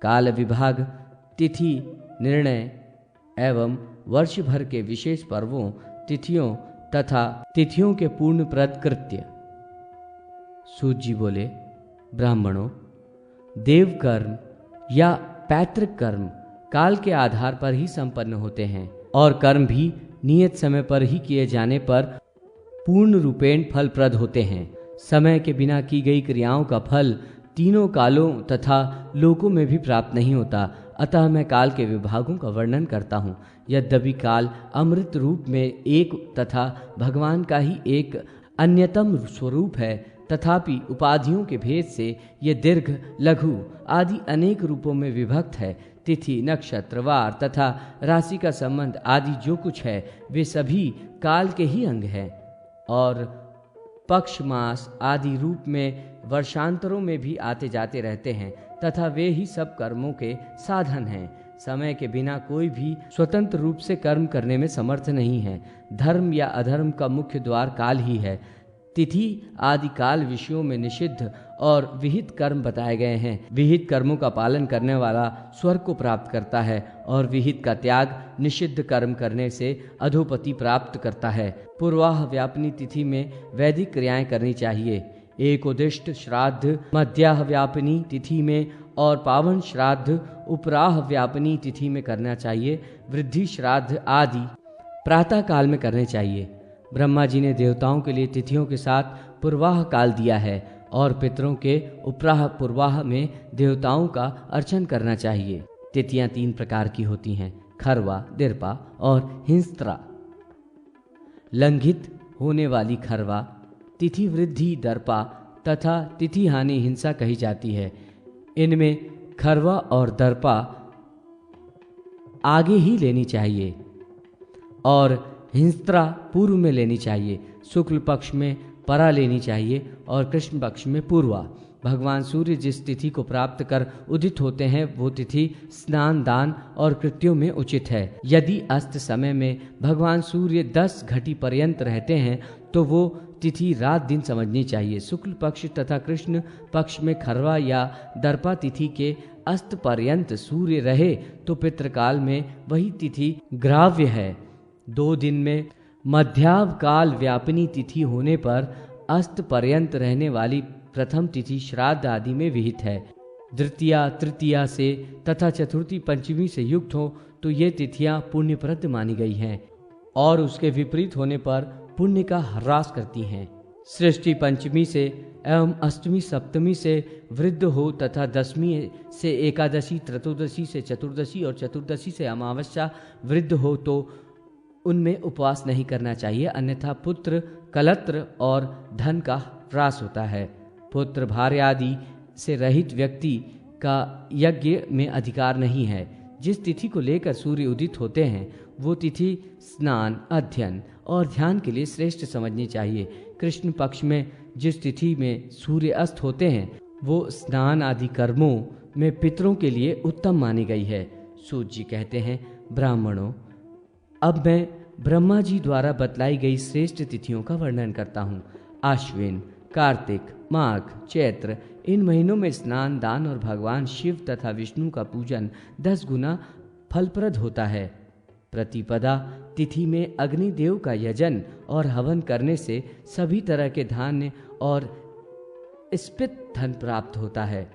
काल विभाग, तिथि निर्णय एवं वर्ष भर के विशेष पर्वों, तिथियों तथा तिथियों के पूर्ण प्रद कृत्य। सूत जी बोले, ब्राह्मणों, देव कर्म या पैतृक कर्म काल के आधार पर ही संपन्न होते हैं और कर्म भी नियत समय पर ही किए जाने पर पूर्ण रूपेण फलप्रद होते हैं। समय के बिना की गई क्रियाओं का फल तीनों कालों तथा लोकों में भी प्राप्त नहीं होता। अतः मैं काल के विभागों का वर्णन करता हूँ। यद्यपि काल अमृत रूप में एक तथा भगवान का ही एक अन्यतम स्वरूप है, तथापि उपाधियों के भेद से ये दीर्घ, लघु आदि अनेक रूपों में विभक्त है। तिथि, नक्षत्र, वार तथा राशि का संबंध आदि जो कुछ है वे सभी काल के ही अंग हैं और पक्ष, मास आदि रूप में वर्षांतरों में भी आते जाते रहते हैं तथा वे ही सब कर्मों के साधन हैं। समय के बिना कोई भी स्वतंत्र रूप से कर्म करने में समर्थ नहीं है। धर्म या अधर्म का मुख्य द्वार काल ही है। तिथि आदि काल विषयों में निषिद्ध और विहित कर्म बताए गए हैं। विहित कर्मों का पालन करने वाला स्वर्ग को प्राप्त करता है और विहित का त्याग निषिद्ध कर्म करने से अधोपति प्राप्त करता है। पूर्वाह व्यापिनी तिथि में वैदिक क्रियाएं करनी चाहिए। एकोदिष्ट श्राद्ध मध्याह व्यापिनी तिथि में और पावन श्राद्ध उपराह व्यापिनी तिथि में करना चाहिए। वृद्धि श्राद्ध आदि प्रातः काल में करने चाहिए। ब्रह्मा जी ने देवताओं के लिए तिथियों के साथ पूर्वाह काल दिया है और पितरों के उपराह पूर्वाह में देवताओं का अर्चन करना चाहिए। तिथियां 3 प्रकार की होती हैं, खरवा, दिरपा और हिंस्त्रा। लंघित होने वाली खरवा, तिथि वृद्धि दर्पा तथा तिथि हानि हिंसा कही जाती है। इनमें खरवा और दर्पा आगे ही लेनी चाहिए और हिंस्त्रा पूर्व में लेनी चाहिए। शुक्ल पक्ष में परा लेनी चाहिए और कृष्ण पक्ष में पूर्वा। भगवान सूर्य जिस तिथि को प्राप्त कर उदित होते हैं वो तिथि स्नान, दान और कृत्यों में उचित है। यदि अस्त समय में भगवान सूर्य 10 घटी पर्यंत रहते हैं तो वो तिथि रात दिन समझनी चाहिए। शुक्ल पक्ष तथा कृष्ण पक्ष में खरवा या दर्पा तिथि के अस्त पर्यंत सूर्य रहे तो पितृकाल में वही तिथि ग्राव्य है। 2 दिन में मध्यावकाल व्यापिनी तिथि होने पर अस्त पर्यंत रहने वाली प्रथम तिथि श्राद्ध आदि में विहित है। द्वितीया, तृतीया से तथा चतुर्थी, पंचमी से युक्त हो तो ये तिथियां पुण्यप्रद मानी गई हैं और उसके विपरीत होने पर पुण्य का ह्रास करती हैं। सृष्टि पंचमी से एवं अष्टमी सप्तमी से वृद्ध हो तथा दशमी से एकादशी, त्रयोदशी से चतुर्दशी और चतुर्दशी से अमावस्या वृद्ध हो तो उनमें उपवास नहीं करना चाहिए, अन्यथा पुत्र, कलत्र और धन का ह्रास होता है। पुत्र, भार्य आदि से रहित व्यक्ति का यज्ञ में अधिकार नहीं है। जिस तिथि को लेकर सूर्य उदित होते हैं वो तिथि स्नान, अध्ययन और ध्यान के लिए श्रेष्ठ समझनी चाहिए। कृष्ण पक्ष में जिस तिथि में सूर्य अस्त होते हैं वो स्नान आदि कर्मों में पितरों के लिए उत्तम मानी गई है। सूत जी कहते हैं, ब्राह्मणों, अब मैं ब्रह्मा जी द्वारा बतलाई गई श्रेष्ठ तिथियों का वर्णन करता हूँ। आश्विन, कार्तिक, माघ, चैत्र इन महीनों में स्नान, दान और भगवान शिव तथा विष्णु का पूजन 10 गुना फलप्रद होता है। प्रतिपदा तिथि में अग्निदेव का यजन और हवन करने से सभी तरह के धान्य और स्पित धन प्राप्त होता है।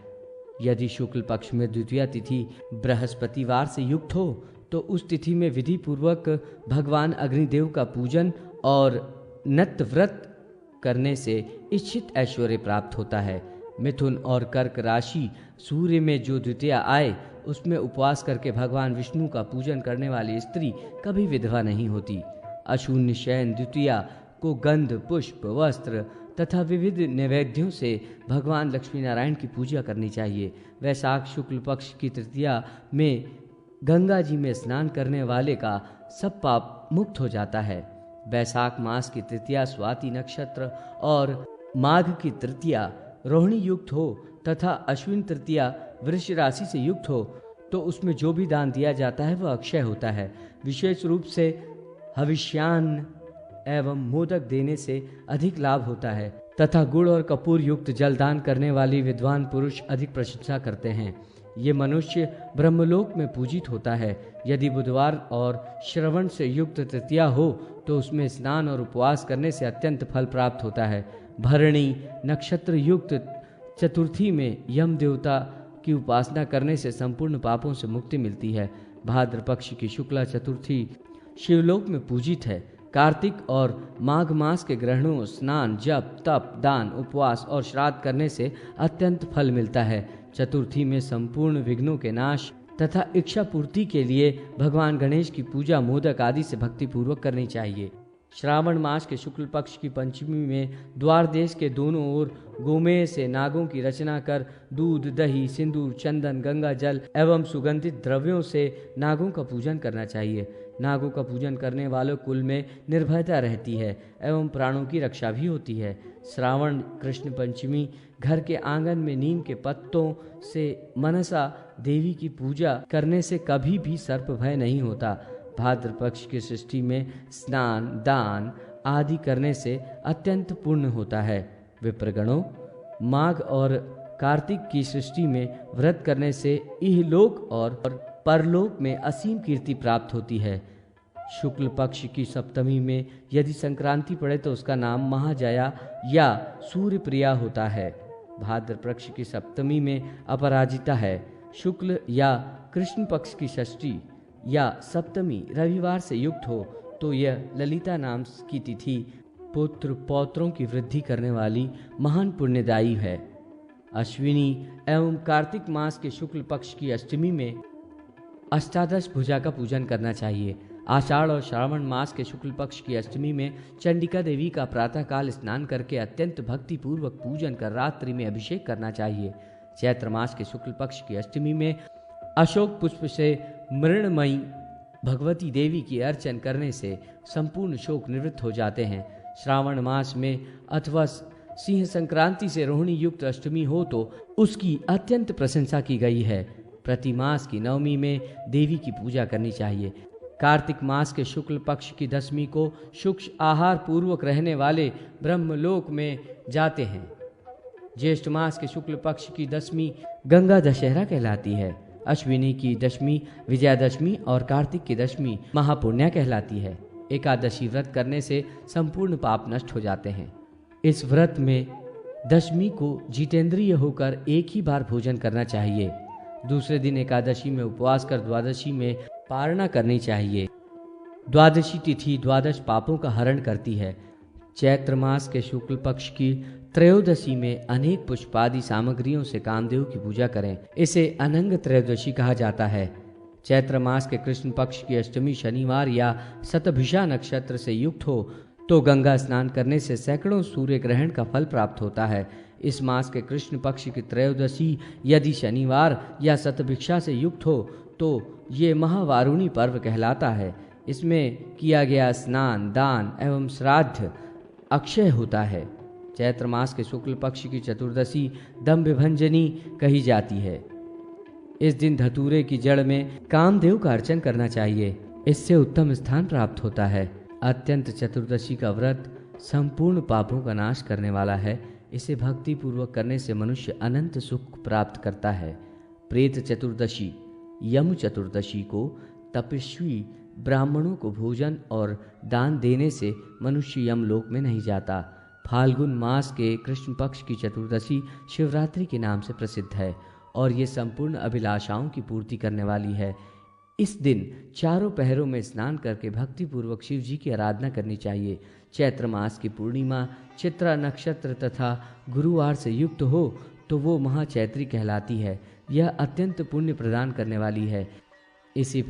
यदि शुक्ल पक्ष में द्वितीया तिथि बृहस्पतिवार से युक्त हो तो उस तिथि में विधि पूर्वक भगवान अग्निदेव का पूजन और नत व्रत करने से इच्छित ऐश्वर्य प्राप्त होता है। मिथुन और कर्क राशि सूर्य में जो द्वितीया आए उसमें उपवास करके भगवान विष्णु का पूजन करने वाली स्त्री कभी विधवा नहीं होती। अशून्य शयन द्वितीया को गंध, पुष्प, वस्त्र तथा विविध नैवेद्यों से भगवान लक्ष्मी नारायण की पूजा करनी चाहिए। वैशाख शुक्ल पक्ष की तृतीया में गंगा जी में स्नान करने वाले का सब पाप मुक्त हो जाता है। वैशाख मास की तृतीया स्वाति नक्षत्र और माघ की तृतीया रोहिणी युक्त हो तथा अश्विन तृतीया वृष राशि से युक्त हो तो उसमें जो भी दान दिया जाता है वह अक्षय होता है। विशेष रूप से हविष्यान्न एवं मोदक देने से अधिक लाभ होता है तथा गुड़ और कपूर युक्त जलदान करने वाली विद्वान पुरुष अधिक प्रशंसा करते हैं। ये मनुष्य ब्रह्मलोक में पूजित होता है। यदि बुधवार और श्रवण से युक्त तृतीया हो तो उसमें स्नान और उपवास करने से अत्यंत फल प्राप्त होता है। भरणी नक्षत्र युक्त चतुर्थी में यम देवता की उपासना करने से संपूर्ण पापों से मुक्ति मिलती है। भाद्र पक्ष की शुक्ला चतुर्थी शिवलोक में पूजित है। कार्तिक और माघ मास के ग्रहणों स्नान, जप, तप, दान, उपवास और श्राद्ध करने से अत्यंत फल मिलता है। चतुर्थी में संपूर्ण विघ्नों के नाश तथा इच्छा पूर्ति के लिए भगवान गणेश की पूजा मोदक आदि से भक्ति पूर्वक करनी चाहिए। श्रावण मास के शुक्ल पक्ष की पंचमी में द्वार देश के दोनों ओर गोमेय से नागों की रचना कर दूध, दही, सिंदूर, चंदन, गंगा जल एवं सुगंधित द्रव्यों से नागों का पूजन करना चाहिए। नागों का पूजन करने वालों कुल में निर्भयता रहती है एवं प्राणों की रक्षा भी होती है। श्रावण कृष्ण पंचमी घर के आंगन में नीम के पत्तों से मनसा देवी की पूजा करने से कभी भी सर्प भय नहीं होता। भाद्र पक्ष की सृष्टि में स्नान, दान आदि करने से अत्यंत पुण्य होता है। विप्रगणों, माघ और कार्तिक की सृष्टि में व्रत करने से इहलोक और परलोक में असीम कीर्ति प्राप्त होती है। शुक्ल पक्ष की सप्तमी में यदि संक्रांति पड़े तो उसका नाम महाजया या सूर्य प्रिया होता है। भाद्र पक्ष की सप्तमी में अपराजिता है। शुक्ल या कृष्ण पक्ष की षष्ठी या सप्तमी रविवार से युक्त हो तो यह ललिता नाम की तिथि पुत्र पौत्रों की वृद्धि करने वाली महान पुण्यदायी है। अश्विनी एवं कार्तिक मास के शुक्ल पक्ष की अष्टमी में अष्टादश भुजा का पूजन करना चाहिए। आषाढ़ और श्रावण मास के शुक्ल पक्ष की अष्टमी में चंडिका देवी का प्रातःकाल स्नान करके अत्यंत भक्ति पूर्वक पूजन कर रात्रि में अभिषेक करना चाहिए। चैत्र मास के शुक्ल पक्ष की अष्टमी में अशोक पुष्प से मृणमयी भगवती देवी की अर्चन करने से संपूर्ण शोक निवृत्त हो जाते हैं। श्रावण मास में अथवा सिंह संक्रांति से रोहिणी युक्त अष्टमी हो तो उसकी अत्यंत प्रशंसा की गई है। प्रति मास की नवमी में देवी की पूजा करनी चाहिए। कार्तिक मास के शुक्ल पक्ष की दशमी को शुक्ष आहार पूर्वक रहने वाले ब्रह्मलोक में जाते हैं। ज्येष्ठ मास के शुक्ल पक्ष की दशमी गंगा दशहरा कहलाती है। अश्विनी की दशमी विजयादशमी और कार्तिक की दशमी महापुण्य कहलाती है। एकादशी व्रत करने से संपूर्ण पाप नष्ट हो जाते हैं। इस व्रत में दशमी को जितेंद्रिय होकर एक ही बार भोजन करना चाहिए। दूसरे दिन एकादशी में उपवास कर द्वादशी में पारणा करनी चाहिए। द्वादशी तिथि द्वादश पापों का हरण करती है। चैत्र मास के शुक्ल पक्ष की त्रयोदशी में अनेक पुष्पादि सामग्रियों से कामदेव की पूजा करें। इसे अनंग त्रयोदशी कहा जाता है। चैत्र मास के कृष्ण पक्ष की अष्टमी शनिवार या शतभिषा नक्षत्र से युक्त हो तो गंगा स्नान करने से सैकड़ों सूर्य ग्रहण का फल प्राप्त होता है। इस मास के कृष्ण पक्ष की त्रयोदशी यदि शनिवार या शतभिषा से युक्त हो तो ये महावारुणी पर्व कहलाता है। इसमें किया गया स्नान, दान एवं श्राद्ध अक्षय होता है। चैत्र मास के शुक्ल पक्ष की चतुर्दशी दंभभंजनी कही जाती है। इस दिन धतूरे की जड़ में कामदेव का अर्चन करना चाहिए। इससे उत्तम स्थान प्राप्त होता है। अत्यंत चतुर्दशी का व्रत संपूर्ण पापों का नाश करने वाला है। इसे भक्ति पूर्वक करने से मनुष्य अनंत सुख प्राप्त करता है। प्रेत चतुर्दशी यम चतुर्दशी को तपस्वी ब्राह्मणों को भोजन और दान देने से मनुष्य यमलोक में नहीं जाता। फाल्गुन मास के कृष्ण पक्ष की चतुर्दशी शिवरात्रि के नाम से प्रसिद्ध है और ये संपूर्ण अभिलाषाओं की पूर्ति करने वाली है। इस दिन चारों पहरों में स्नान करके भक्ति पूर्वक शिव जी की आराधना करनी चाहिए। चैत्र मास की पूर्णिमा चित्रा नक्षत्र तथा गुरुवार से युक्त हो तो वो महाचैत्री कहलाती है। यह अत्यंत पुण्य प्रदान करने वाली है। इसी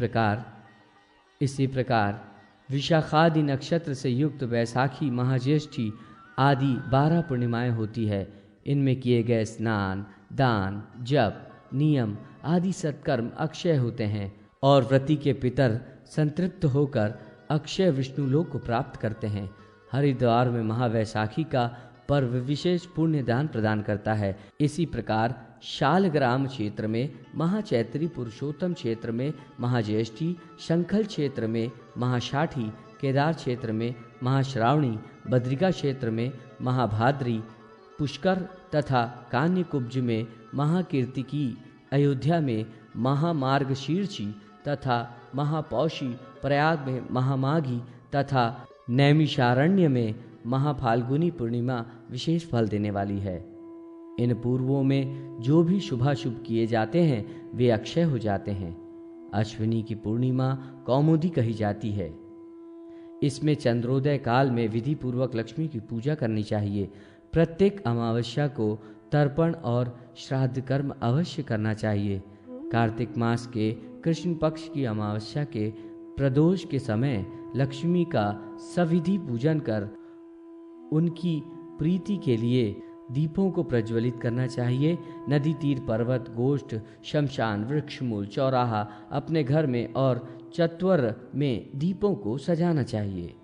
प्रकार विशाखादि नक्षत्र से युक्त वैशाखी, महाज्येष्ठी आदि 12 पूर्णिमाएं होती है। इनमें किए गए स्नान, दान, जप, नियम आदि सत्कर्म अक्षय होते हैं और व्रती के पितर संतृप्त होकर अक्षय विष्णुलोक को प्राप्त करते हैं। हरिद्वार में महावैशाखी का पर्व विशेष पुण्य दान प्रदान करता है। इसी प्रकार शालग्राम क्षेत्र में महाचैत्री, पुरुषोत्तम क्षेत्र में महाज्येष्ठी, शंखल क्षेत्र में महाषाठी, केदार क्षेत्र में महाश्रावणी, बद्रिका क्षेत्र में महाभाद्री, पुष्कर तथा कान्यकुब्ज में महाकीर्तिकी अयोध्या में महामार्ग शीर्षी तथा महापौषी, प्रयाग में महामाघी तथा नैमिषारण्य में महाफाल्गुनी पूर्णिमा विशेष फल देने वाली है। इन पूर्वों में जो भी शुभाशुभ किए जाते हैं वे अक्षय हो जाते हैं। अश्विनी की पूर्णिमा कौमुदी कही जाती है। इसमें चंद्रोदय काल में विधि पूर्वक लक्ष्मी की पूजा करनी चाहिए। प्रत्येक अमावस्या को तर्पण और श्राद्ध कर्म अवश्य करना चाहिए। कार्तिक मास के कृष्ण पक्ष की अमावस्या के प्रदोष के समय लक्ष्मी का सविधि पूजन कर उनकी प्रीति के लिए दीपों को प्रज्वलित करना चाहिए। नदी तीर, पर्वत, गोष्ठ, शमशान, वृक्ष मूल, चौराहा, अपने घर में और चत्वर में दीपों को सजाना चाहिए।